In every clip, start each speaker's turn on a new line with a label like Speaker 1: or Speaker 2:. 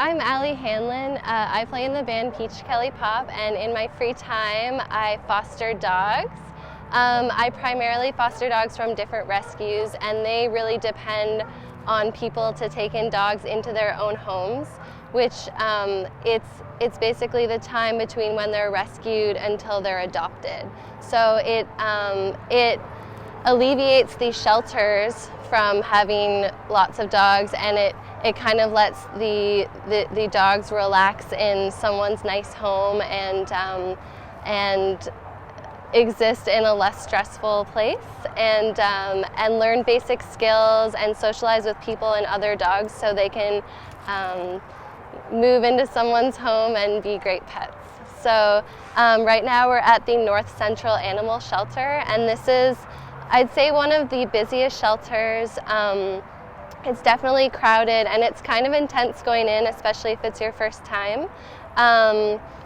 Speaker 1: I'm Allie Hanlon. I play in the band Peach Kelli Pop, and in my free time I foster dogs. I primarily foster dogs from different rescues, and they really depend on people to take in dogs into their own homes, which it's basically the time between when they're rescued until they're adopted. So it alleviates these shelters from having lots of dogs, and it kind of lets the dogs relax in someone's nice home and exist in a less stressful place and learn basic skills and socialize with people and other dogs so they can move into someone's home and be great pets. So right now we're at the North Central Animal Shelter, and this is, I'd say, one of the busiest shelters. It's definitely crowded and it's kind of intense going in, especially if it's your first time.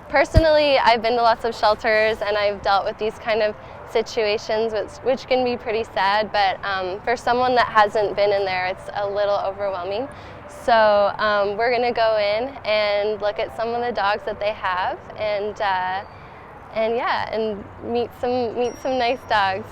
Speaker 1: Personally, I've been to lots of shelters and I've dealt with these kind of situations, which can be pretty sad, but for someone that hasn't been in there, it's a little overwhelming. So we're gonna go in and look at some of the dogs that they have and meet some nice dogs.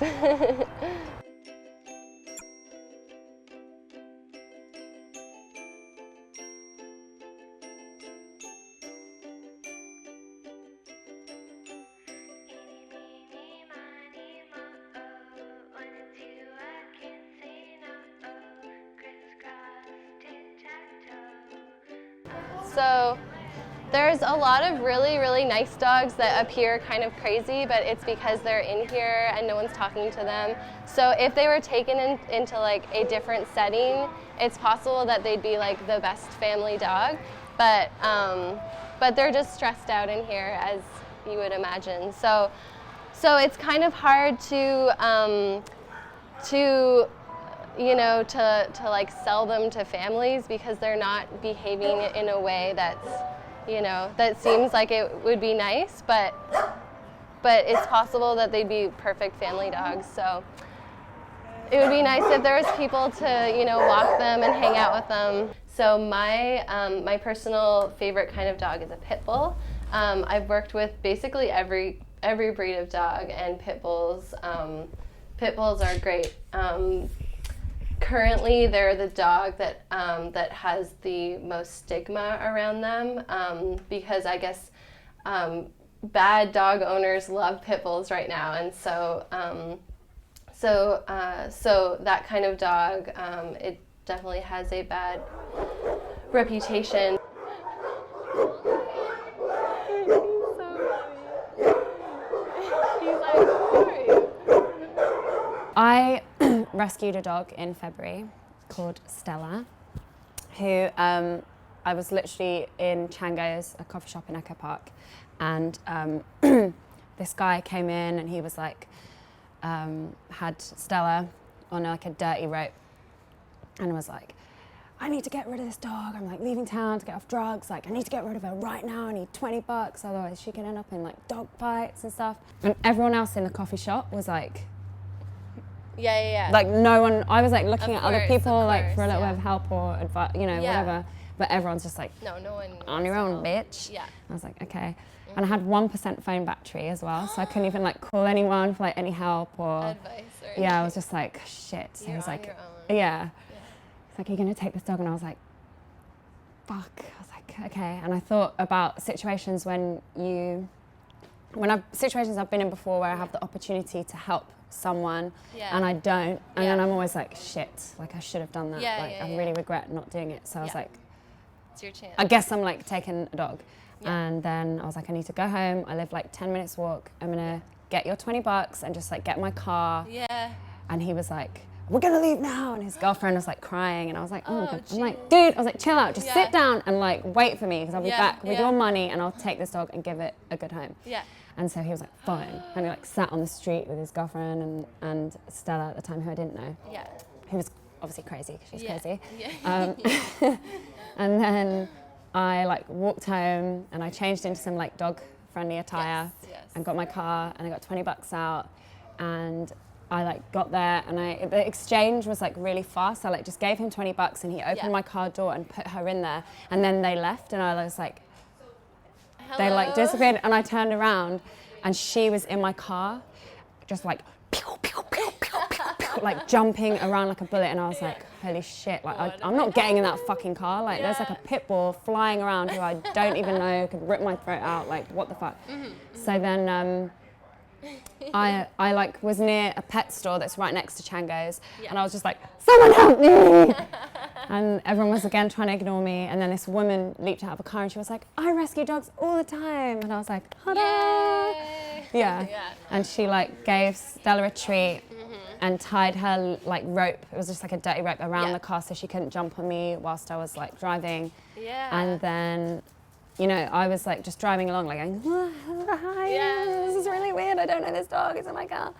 Speaker 1: So there's a lot of really, really nice dogs that appear kind of crazy, but it's because they're in here and no one's talking to them. So if they were taken into like a different setting, it's possible that they'd be like the best family dog, but they're just stressed out in here, as you would imagine. So it's kind of hard to like sell them to families because they're not behaving in a way that's, that seems like it would be nice, but it's possible that they'd be perfect family dogs. So it would be nice if there was people to, walk them and hang out with them. So my personal favorite kind of dog is a pit bull. I've worked with basically every breed of dog, and pit bulls are great. Currently, they're the dog that has the most stigma around them because I guess bad dog owners love pit bulls right now, and so that kind of dog, it definitely has a bad reputation.
Speaker 2: I rescued a dog in February called Stella, who I was literally in Chango's, a coffee shop in Echo Park, and this guy came in and he was like, had Stella on like a dirty rope and was like, I need to get rid of this dog. I'm like leaving town to get off drugs. Like I need to get rid of her right now. I need $20, otherwise she can end up in like dog fights and stuff. And everyone else in the coffee shop was like,
Speaker 1: Yeah.
Speaker 2: like no one, I was like looking at other people like for a little bit of help or advice, whatever. But everyone's just like,
Speaker 1: no one
Speaker 2: on your own, bitch.
Speaker 1: Yeah.
Speaker 2: I was like, okay. And I had 1% phone battery as well, so I couldn't even like call anyone for like any help or
Speaker 1: advice or anything.
Speaker 2: Yeah, I was just like, shit. So he was like, yeah. He's like, are you gonna take this dog? And I was like, fuck. I was like, okay. And I thought about situations situations I've been in before where I have the opportunity to help someone and I don't, and then I'm always like, shit, like I should have done that. I really regret not doing it. So I was like,
Speaker 1: it's your chance.
Speaker 2: I guess I'm like taking a dog. And then I was like, I need to go home. I live like 10 minutes walk. I'm gonna get your $20 and just like get my car.
Speaker 1: Yeah.
Speaker 2: And he was like, we're gonna leave now. And his girlfriend was like crying, and I was like, oh my God. I'm like, dude, I was like, chill out, just sit down and like wait for me, because I'll be back with your money and I'll take this dog and give it a good home.
Speaker 1: Yeah.
Speaker 2: And so he was like, fine. And he like sat on the street with his girlfriend and Stella at the time, who I didn't know.
Speaker 1: Yeah.
Speaker 2: Who was obviously crazy, because she's crazy.
Speaker 1: Yeah.
Speaker 2: And then I like walked home and I changed into some like dog friendly attire and got my car, and I got $20 out, and I like got there and the exchange was like really fast. I like just gave him $20 and he opened my car door and put her in there, and then they left and I was like,
Speaker 1: Hello?
Speaker 2: they like disappeared, and I turned around and she was in my car, just like pew, pew, pew, pew, pew, pew, like jumping around like a bullet, and I was like, holy shit, like I'm not getting in that fucking car, like there's like a pit bull flying around who I don't even know, could rip my throat out, like what the fuck. So then I like was near a pet store that's right next to Chango's, and I was just like, someone help me! And everyone was again trying to ignore me, and then this woman leaped out of a car and she was like, I rescue dogs all the time, and I was like, ta-da! Yeah. And she like gave Stella a treat and tied her like rope, it was just like a dirty rope around the car so she couldn't jump on me whilst I was like driving. And then, you know, I was like just driving along like going, hi, this is really weird, I don't know this dog, it's in my car.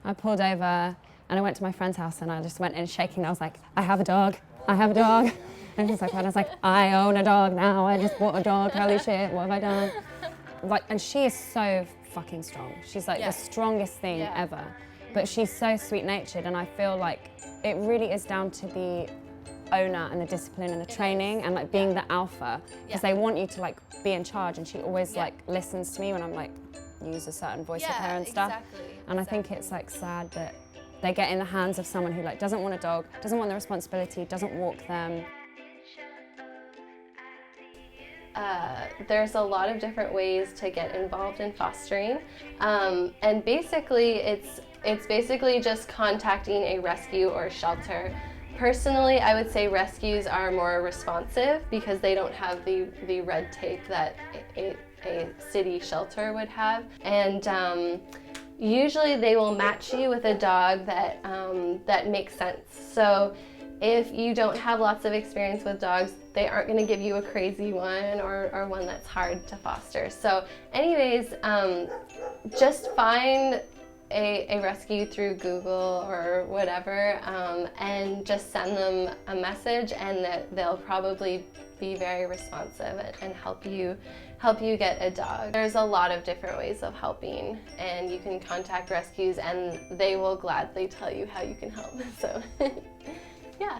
Speaker 2: I pulled over and I went to my friend's house and I just went in shaking. I was like, I have a dog, I have a dog. And he's like, what? I was like, I own a dog now, I just bought a dog, holy shit, what have I done? Like, and she is so fucking strong. She's like the strongest thing ever. But she's so sweet-natured, and I feel like it really is down to the owner and the discipline and the training and like being the alpha, because they want you to like be in charge, and she always like listens to me when I'm like use a certain voice with her and stuff. And I think it's like sad that they get in the hands of someone who like doesn't want a dog, doesn't want the responsibility, doesn't walk them.
Speaker 1: There's a lot of different ways to get involved in fostering, and basically it's basically just contacting a rescue or shelter. Personally, I would say rescues are more responsive because they don't have the red tape that a city shelter would have, and usually they will match you with a dog that makes sense. So if you don't have lots of experience with dogs, they aren't going to give you a crazy one or one that's hard to foster. So anyways, just find a rescue through Google or whatever, and just send them a message, and they'll probably be very responsive and help you get a dog. There's a lot of different ways of helping, and you can contact rescues and they will gladly tell you how you can help. So yeah.